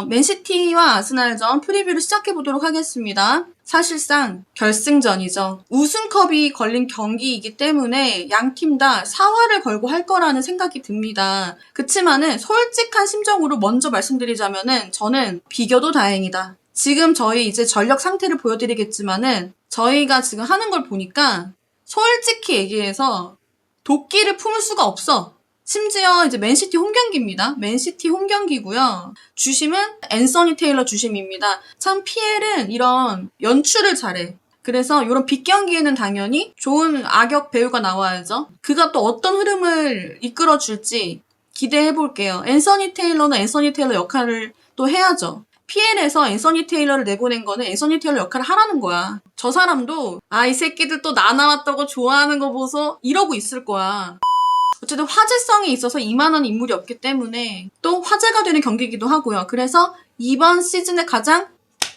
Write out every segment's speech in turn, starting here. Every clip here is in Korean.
맨시티와 아스날전 프리뷰를 시작해보도록 하겠습니다. 사실상 결승전이죠. 우승컵이 걸린 경기이기 때문에 양 팀 다 사활을 걸고 할 거라는 생각이 듭니다. 그치만은 솔직한 심정으로 먼저 말씀드리자면은 저는 비겨도 다행이다. 지금 저희 이제 전력 상태를 보여드리겠지만은 저희가 지금 하는 걸 보니까 솔직히 얘기해서 도끼를 품을 수가 없어. 심지어 이제 맨시티 홈경기입니다. 맨시티 홈경기고요. 주심은 앤서니 테일러 주심입니다. 참 피엘은 이런 연출을 잘해. 그래서 이런 빅경기에는 당연히 좋은 악역 배우가 나와야죠. 그가 또 어떤 흐름을 이끌어줄지 기대해볼게요. 앤서니 테일러는 앤서니 테일러 역할을 또 해야죠. PL에서 앤서니 테일러를 내보낸 거는 앤서니 테일러 역할을 하라는 거야. 저 사람도 이 새끼들 또 나 나왔다고 좋아하는 거 보소 이러고 있을 거야. 어쨌든 화제성이 있어서 이만한 인물이 없기 때문에 또 화제가 되는 경기이기도 하고요. 그래서 이번 시즌의 가장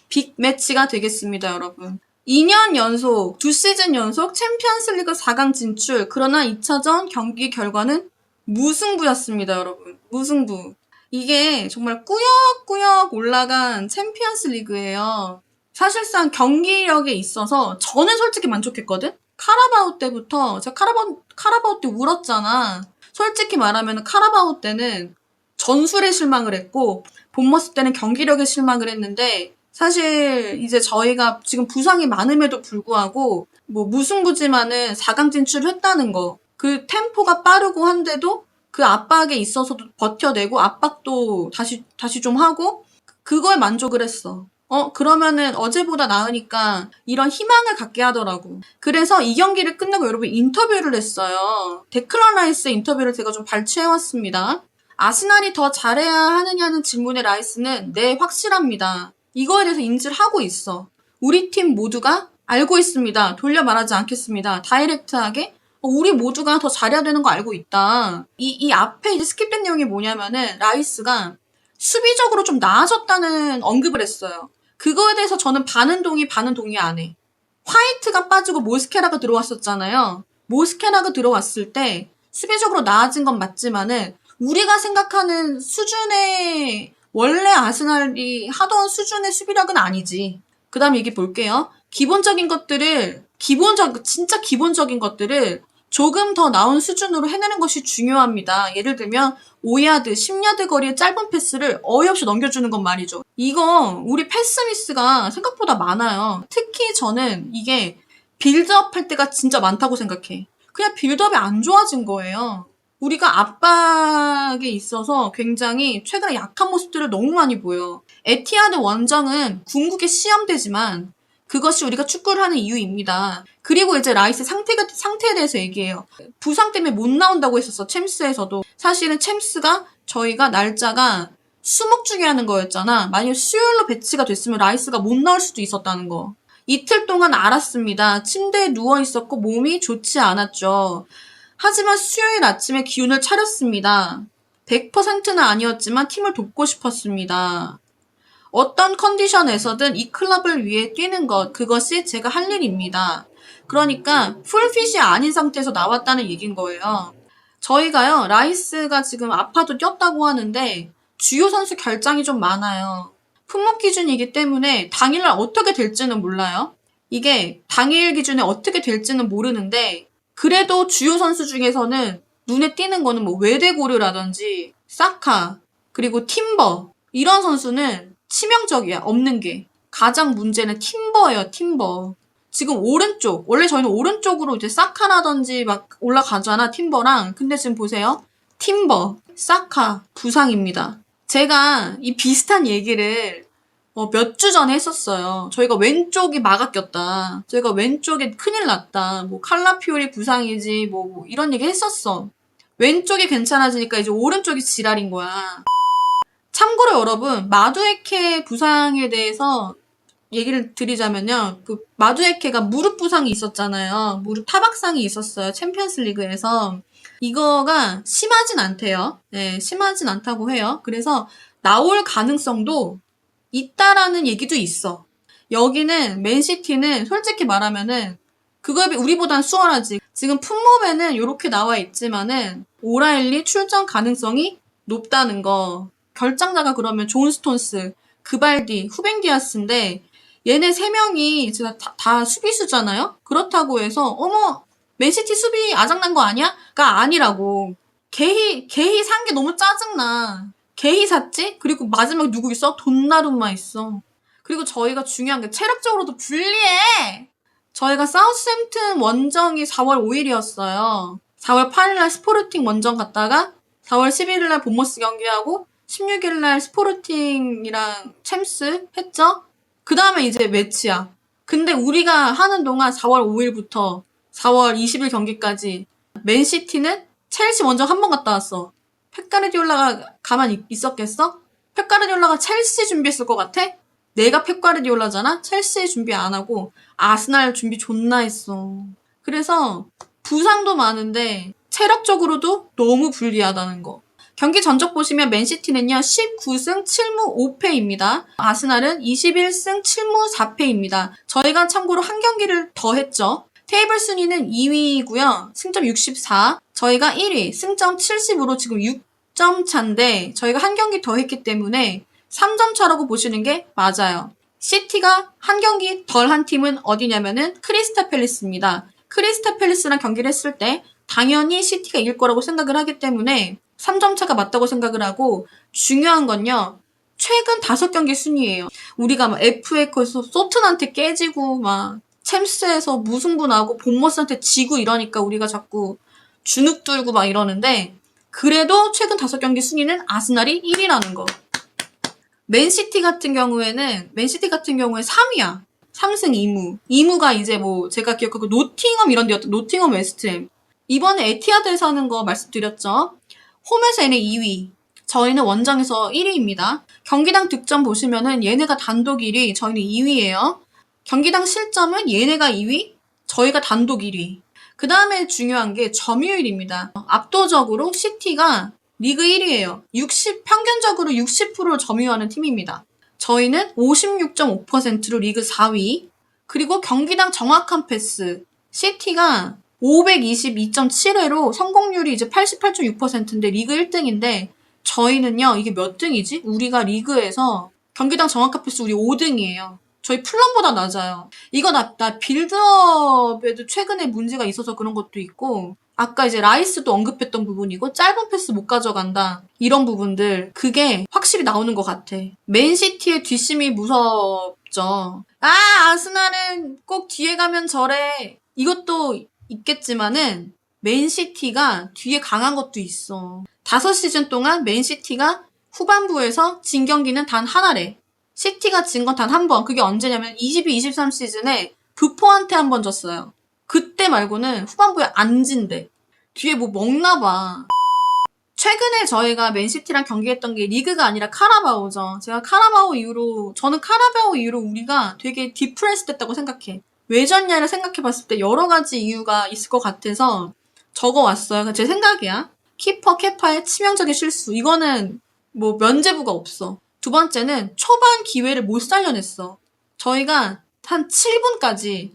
빅 매치가 되겠습니다, 여러분. 2년 연속, 2시즌 연속 챔피언스리그 4강 진출. 그러나 2차전 경기 결과는 무승부였습니다, 여러분. 무승부. 이게 정말 꾸역꾸역 올라간 챔피언스 리그예요. 사실상 경기력에 있어서 저는 솔직히 만족했거든? 카라바오 때부터, 제가 카라바오 때 울었잖아. 솔직히 말하면 카라바오 때는 전술에 실망을 했고, 본머스 때는 경기력에 실망을 했는데, 사실 이제 저희가 지금 부상이 많음에도 불구하고, 무승부지만은 4강 진출을 했다는 거, 그 템포가 빠르고 한데도 그 압박에 있어서도 버텨내고 압박도 다시 좀 하고 그거에 만족을 했어. 그러면은 어제보다 나으니까 이런 희망을 갖게 하더라고. 그래서 이 경기를 끝나고 여러분 인터뷰를 했어요. 데클런 라이스 인터뷰를 제가 좀 발췌해왔습니다. 아스날이 더 잘해야 하느냐는 질문에 라이스는 네, 확실합니다. 이거에 대해서 인지를 하고 있어. 우리 팀 모두가 알고 있습니다. 돌려 말하지 않겠습니다. 다이렉트하게 우리 모두가 더 잘해야 되는 거 알고 있다. 이 앞에 이제 스킵된 내용이 뭐냐면은 라이스가 수비적으로 좀 나아졌다는 언급을 했어요. 그거에 대해서 저는 반은 동의 안 해. 화이트가 빠지고 모스케라가 들어왔었잖아요. 모스케라가 들어왔을 때 수비적으로 나아진 건 맞지만은 우리가 생각하는 수준의 원래 아스날이 하던 수준의 수비력은 아니지. 그 다음 얘기 볼게요. 진짜 기본적인 것들을 조금 더 나은 수준으로 해내는 것이 중요합니다. 예를 들면 5야드, 10야드 거리의 짧은 패스를 어이없이 넘겨주는 건 말이죠. 이거 우리 패스 미스가 생각보다 많아요. 특히 저는 이게 빌드업 할 때가 진짜 많다고 생각해. 그냥 빌드업이 안 좋아진 거예요. 우리가 압박에 있어서 굉장히 최근에 약한 모습들을 너무 많이 보여. 에티하드 원정은 궁극의 시험대지만 그것이 우리가 축구를 하는 이유입니다. 그리고 이제 라이스 상태에 대해서 얘기해요. 부상 때문에 못 나온다고 했었어. 챔스에서도. 사실은 챔스가 저희가 날짜가 수목 중에 하는 거였잖아. 만약 수요일로 배치가 됐으면 라이스가 못 나올 수도 있었다는 거. 이틀 동안 알았습니다. 침대에 누워 있었고 몸이 좋지 않았죠. 하지만 수요일 아침에 기운을 차렸습니다. 100%는 아니었지만 팀을 돕고 싶었습니다. 어떤 컨디션에서든 이 클럽을 위해 뛰는 것, 그것이 제가 할 일입니다. 그러니까 풀핏이 아닌 상태에서 나왔다는 얘기인 거예요. 저희가요, 라이스가 지금 아파도 뛰었다고 하는데 주요 선수 결장이 좀 많아요. 품목 기준이기 때문에 당일날 어떻게 될지는 몰라요. 이게 당일 기준에 어떻게 될지는 모르는데 그래도 주요 선수 중에서는 눈에 띄는 거는 외대고르라든지 사카, 그리고 팀버 이런 선수는 치명적이야. 없는 게. 가장 문제는 팀버예요. 팀버. 지금 오른쪽. 원래 저희는 오른쪽으로 이제 사카라든지 막 올라가잖아. 팀버랑. 근데 지금 보세요. 팀버, 사카, 부상입니다. 제가 이 비슷한 얘기를 몇 주 전에 했었어요. 저희가 왼쪽이 막아 꼈다. 저희가 왼쪽에 큰일 났다. 칼라피오리 부상이지 이런 얘기 했었어. 왼쪽이 괜찮아지니까 이제 오른쪽이 지랄인 거야. 참고로 여러분, 마두에케 부상에 대해서 얘기를 드리자면요. 그 마두에케가 무릎 부상이 있었잖아요. 무릎 타박상이 있었어요. 챔피언스 리그에서. 이거가 심하진 않대요. 네, 심하진 않다고 해요. 그래서 나올 가능성도 있다라는 얘기도 있어. 여기는 맨시티는 솔직히 말하면은 그거에 비해 우리보단 수월하지. 지금 품목에는 이렇게 나와 있지만은 오라일리 출전 가능성이 높다는 거. 결장자가 그러면 존 스톤스, 그발디, 후벤 디아스인데 얘네 세 명이 진짜 다 수비수잖아요? 그렇다고 해서 어머 맨시티 수비 아작난 거 아니야? 가 아니라고. 게히 산 게 너무 짜증나. 게히 샀지? 그리고 마지막에 누구 있어? 돈나룸마 있어. 그리고 저희가 중요한 게 체력적으로도 불리해. 저희가 사우스햄튼 원정이 4월 5일이었어요. 4월 8일날 스포르팅 원정 갔다가 4월 11일날 본머스 경기하고 16일날 스포르팅이랑 챔스 했죠? 그 다음에 이제 매치야. 근데 우리가 하는 동안 4월 5일부터 4월 20일 경기까지 맨시티는 첼시 원정 한 번 갔다 왔어. 펩 가르디올라가 가만히 있었겠어? 펩 가르디올라가 첼시 준비했을 것 같아? 내가 펩 가르디올라잖아? 첼시 준비 안 하고 아스날 준비 존나 했어. 그래서 부상도 많은데 체력적으로도 너무 불리하다는 거. 경기 전적 보시면 맨시티는요 19승 7무 5패입니다. 아스날은 21승 7무 4패입니다. 저희가 참고로 한 경기를 더 했죠. 테이블 순위는 2위이고요. 승점 64. 저희가 1위, 승점 70으로 지금 6점 차인데 저희가 한 경기 더 했기 때문에 3점 차라고 보시는 게 맞아요. 시티가 한 경기 덜 한 팀은 어디냐면은 크리스탈 팰리스입니다. 크리스탈 팰리스랑 경기를 했을 때 당연히 시티가 이길 거라고 생각을 하기 때문에 3점 차가 맞다고 생각을 하고 중요한 건요. 최근 5경기 순위예요. 우리가 막 FA컵에서 소튼한테 깨지고 막 챔스에서 무승부 나고 본머스한테 지고 이러니까 우리가 자꾸 주눅 들고 막 이러는데 그래도 최근 5경기 순위는 아스날이 1위라는 거. 맨시티 같은 경우에는 3위야. 3승 2무. 2무가 이제 뭐 제가 기억하고 노팅엄 이런 데였던 노팅엄 웨스트햄. 이번에 에티하드에서 하는 거 말씀드렸죠. 홈에서 얘네 2위. 저희는 원정에서 1위입니다. 경기당 득점 보시면은 얘네가 단독 1위, 저희는 2위예요. 경기당 실점은 얘네가 2위, 저희가 단독 1위. 그 다음에 중요한 게 점유율입니다. 압도적으로 시티가 리그 1위예요. 평균적으로 60%를 점유하는 팀입니다. 저희는 56.5%로 리그 4위. 그리고 경기당 정확한 패스. 시티가 522.7회로 성공률이 이제 88.6%인데 리그 1등인데 저희는요, 이게 몇 등이지? 우리가 리그에서 경기당 정확한 패스 우리 5등이에요. 저희 플럼보다 낮아요. 이거 나 빌드업에도 최근에 문제가 있어서 그런 것도 있고, 아까 이제 라이스도 언급했던 부분이고, 짧은 패스 못 가져간다. 이런 부분들, 그게 확실히 나오는 것 같아. 맨시티의 뒷심이 무섭죠. 아스날은 꼭 뒤에 가면 저래. 이것도 있겠지만은, 맨시티가 뒤에 강한 것도 있어. 5시즌 동안 맨시티가 후반부에서 진 경기는 단 하나래. 시티가 진 건 단 한 번. 그게 언제냐면 22-23 시즌에 부포한테 한 번 졌어요. 그때 말고는 후반부에 안 진대. 뒤에 뭐 먹나 봐. 최근에 저희가 맨시티랑 경기했던 게 리그가 아니라 카라바오죠. 저는 카라바오 이후로 우리가 되게 디프레스 됐다고 생각해. 왜 졌냐를 생각해봤을 때 여러 가지 이유가 있을 것 같아서 적어왔어요. 제 생각이야. 키퍼 케파의 치명적인 실수. 이거는 뭐 면죄부가 없어. 두 번째는 초반 기회를 못 살려냈어. 저희가 한 7분까지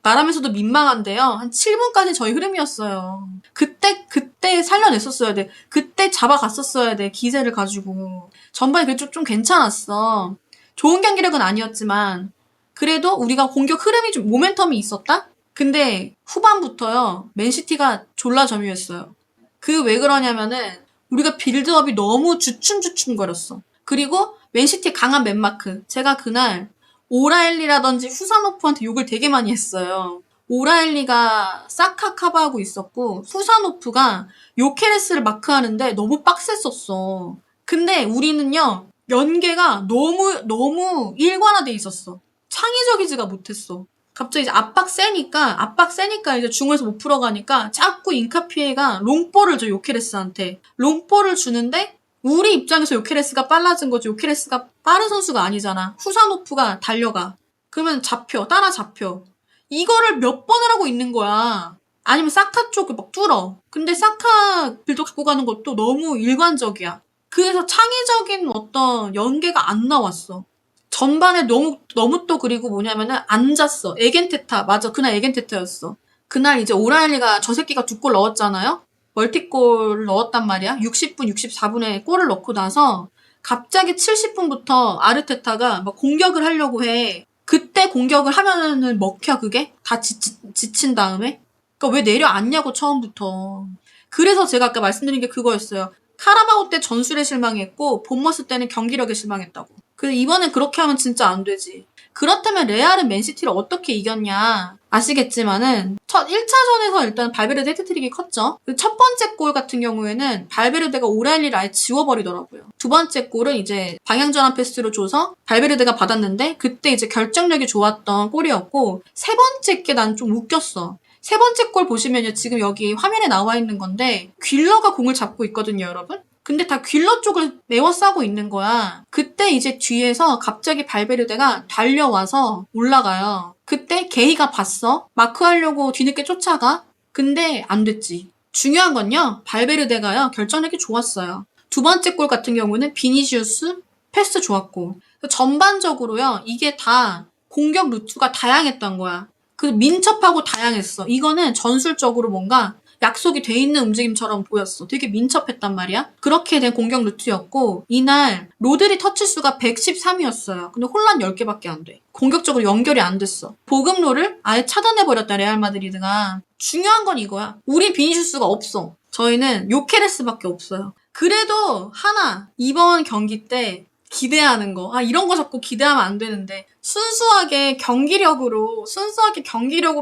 말하면서도 민망한데요. 한 7분까지 저희 흐름이었어요. 그때 살려냈었어야 돼. 그때 잡아갔었어야 돼. 기세를 가지고. 전반에 그래도 좀 괜찮았어. 좋은 경기력은 아니었지만 그래도 우리가 공격 흐름이 좀 모멘텀이 있었다? 근데 후반부터요. 맨시티가 졸라 점유했어요. 그 왜 그러냐면은 우리가 빌드업이 너무 주춤주춤거렸어. 그리고 맨시티의 강한 맨마크. 제가 그날 오라엘리라든지 후사노프한테 욕을 되게 많이 했어요. 오라엘리가 사카 커버하고 있었고 후사노프가 요케레스를 마크하는데 너무 빡셌었어. 근데 우리는요. 연계가 너무 일관화돼 있었어. 창의적이지가 못했어. 갑자기 이제 압박 세니까 이제 중원에서 못 풀어가니까 자꾸 인카피에가 롱볼을 줘 요케레스한테. 롱볼을 주는데 우리 입장에서 요케레스가 빨라진 거지. 요케레스가 빠른 선수가 아니잖아. 후사노프가 달려가. 그러면 따라 잡혀. 이거를 몇 번을 하고 있는 거야. 아니면 사카 쪽을 막 뚫어. 근데 사카 빌드 갖고 가는 것도 너무 일관적이야. 그래서 창의적인 어떤 연계가 안 나왔어. 전반에 너무 또 그리고 뭐냐면은 앉았어. 에겐테타. 맞아. 그날 에겐테타였어. 그날 이제 오라일리가 저 새끼가 2골 넣었잖아요? 멀티골 넣었단 말이야. 60분, 64분에 골을 넣고 나서 갑자기 70분부터 아르테타가 막 공격을 하려고 해. 그때 공격을 하면은 먹혀 그게? 다 지친 다음에? 그러니까 왜 내려앉냐고 처음부터. 그래서 제가 아까 말씀드린 게 그거였어요. 카라바오 때 전술에 실망했고 본머스 때는 경기력에 실망했다고. 그래서 이번엔 그렇게 하면 진짜 안 되지. 그렇다면 레알은 맨시티를 어떻게 이겼냐 아시겠지만은 첫 1차전에서 일단 발베르데 헤트트릭이 컸죠. 첫 번째 골 같은 경우에는 발베르데가 오라일리를 아예 지워버리더라고요. 두 번째 골은 이제 방향전환 패스로 줘서 발베르데가 받았는데 그때 이제 결정력이 좋았던 골이었고 세 번째 게 난 좀 웃겼어. 세 번째 골 보시면요. 지금 여기 화면에 나와 있는 건데 귓러가 공을 잡고 있거든요, 여러분. 근데 다 귓러 쪽을 메워싸고 있는 거야. 그때 이제 뒤에서 갑자기 발베르데가 달려와서 올라가요. 그때 게이가 봤어. 마크하려고 뒤늦게 쫓아가. 근데 안 됐지. 중요한 건요. 발베르데가요. 결정력이 좋았어요. 두 번째 골 같은 경우는 비니시우스 패스 좋았고 전반적으로요. 이게 다 공격 루트가 다양했던 거야. 그 민첩하고 다양했어. 이거는 전술적으로 뭔가 약속이 돼 있는 움직임처럼 보였어. 되게 민첩했단 말이야. 그렇게 된 공격 루트였고 이날 로드리 터치 수가 113이었어요. 근데 혼란 10개밖에 안 돼. 공격적으로 연결이 안 됐어. 보급로를 아예 차단해버렸다 레알 마드리드가. 중요한 건 이거야. 우리 비니시우스가 없어. 저희는 요케레스밖에 없어요. 그래도 하나 이번 경기 때 기대하는 거. 이런 거 자꾸 기대하면 안 되는데. 순수하게 경기력으로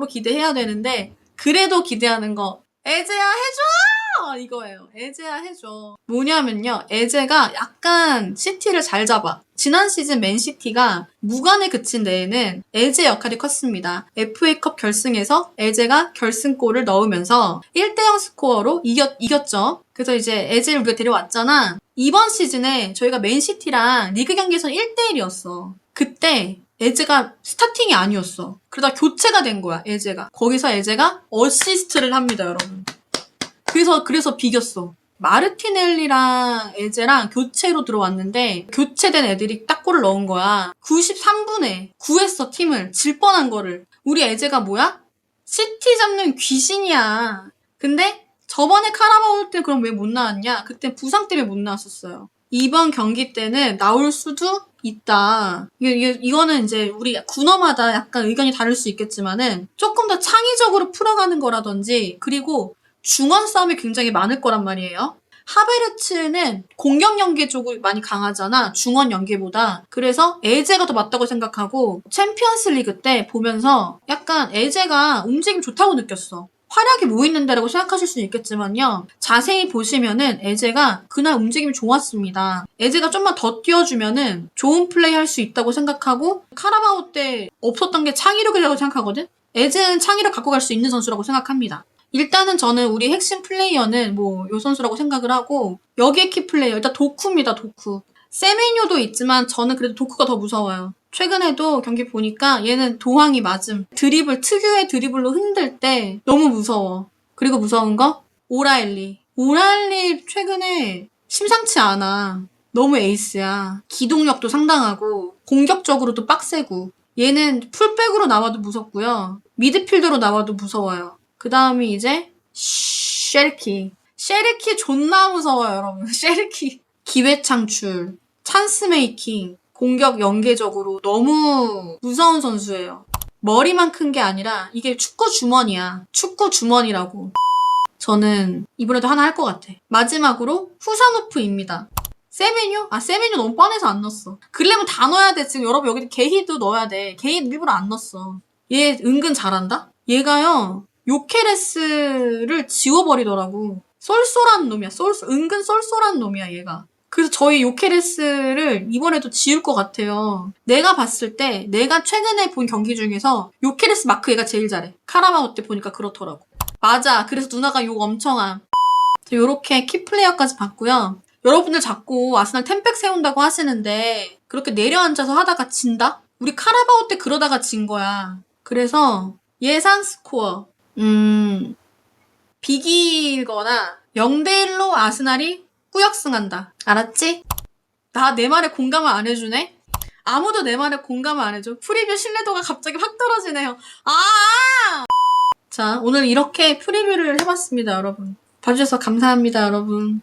기대해야 되는데, 그래도 기대하는 거. 에제야 해줘! 이거예요. 에제야 해줘. 뭐냐면요. 에제가 약간 시티를 잘 잡아. 지난 시즌 맨시티가 무관에 그친 데에는 에제 역할이 컸습니다. FA컵 결승에서 에제가 결승골을 넣으면서 1대0 스코어로 이겼죠. 그래서 이제 에제를 우리가 데려왔잖아. 이번 시즌에 저희가 맨시티랑 리그 경기에서는 1대1이었어. 그때 에제가 스타팅이 아니었어. 그러다 교체가 된 거야, 에제가. 거기서 에제가 어시스트를 합니다, 여러분. 그래서 비겼어. 마르티넬리랑 에제랑 교체로 들어왔는데 교체된 애들이 딱 골을 넣은 거야. 93분에 구했어, 팀을. 질 뻔한 거를. 우리 에제가 뭐야? 시티 잡는 귀신이야. 근데 저번에 카라바오 때 그럼 왜 못 나왔냐? 그때 부상 때문에 못 나왔었어요. 이번 경기 때는 나올 수도 있다. 이거는 이제 우리 군어마다 약간 의견이 다를 수 있겠지만은 조금 더 창의적으로 풀어가는 거라든지 그리고 중원 싸움이 굉장히 많을 거란 말이에요. 하베르츠는 공격 연계 쪽이 많이 강하잖아. 중원 연계보다. 그래서 에제가 더 맞다고 생각하고 챔피언스 리그 때 보면서 약간 에제가 움직임 좋다고 느꼈어. 활약이 뭐 있는데라고 생각하실 수는 있겠지만요. 자세히 보시면은 에제가 그날 움직임이 좋았습니다. 에제가 좀만 더 뛰어주면은 좋은 플레이 할 수 있다고 생각하고 카라바오 때 없었던 게 창의력이라고 생각하거든? 에제는 창의력 갖고 갈 수 있는 선수라고 생각합니다. 일단은 저는 우리 핵심 플레이어는 요 선수라고 생각을 하고 여기에 키 플레이어 일단 도쿠입니다. 도쿠. 세메뇨도 있지만 저는 그래도 도쿠가 더 무서워요. 최근에도 경기 보니까 얘는 도황이 맞음. 특유의 드리블로 흔들 때 너무 무서워. 그리고 무서운 거? 오라일리. 오라일리 최근에 심상치 않아. 너무 에이스야. 기동력도 상당하고 공격적으로도 빡세고 얘는 풀백으로 나와도 무섭고요. 미드필더로 나와도 무서워요. 그 다음이 이제 쉐르키. 쉐르키 존나 무서워요, 여러분. 쉐르키. 기회 창출, 찬스 메이킹, 공격 연계적으로 너무 무서운 선수예요. 머리만 큰 게 아니라 이게 축구 주머니야. 축구 주머니라고. 저는 이번에도 하나 할 것 같아. 마지막으로 후사노프입니다. 세메뇨? 세메뇨 너무 뻔해서 안 넣었어. 그러려면 다 넣어야 돼. 지금 여러분 여기 게히도 넣어야 돼. 게히 일부러 안 넣었어. 얘 은근 잘한다? 얘가요. 요케레스를 지워버리더라고. 쏠쏠한 놈이야. 은근 쏠쏠한 놈이야, 얘가. 그래서 저희 요케레스를 이번에도 지울 것 같아요. 내가 봤을 때 내가 최근에 본 경기 중에서 요케레스 마크 얘가 제일 잘해. 카라바오 때 보니까 그렇더라고. 맞아. 그래서 누나가 욕 엄청 함. 요렇게 키플레이어까지 봤고요. 여러분들 자꾸 아스날 템백 세운다고 하시는데 그렇게 내려앉아서 하다가 진다? 우리 카라바오 때 그러다가 진 거야. 그래서 예상 스코어 비기거나 0대1로 아스날이 꾸역승한다. 알았지? 내 말에 공감을 안 해주네? 아무도 내 말에 공감을 안 해줘. 프리뷰 신뢰도가 갑자기 확 떨어지네요. 자, 오늘 이렇게 프리뷰를 해봤습니다, 여러분. 봐주셔서 감사합니다, 여러분.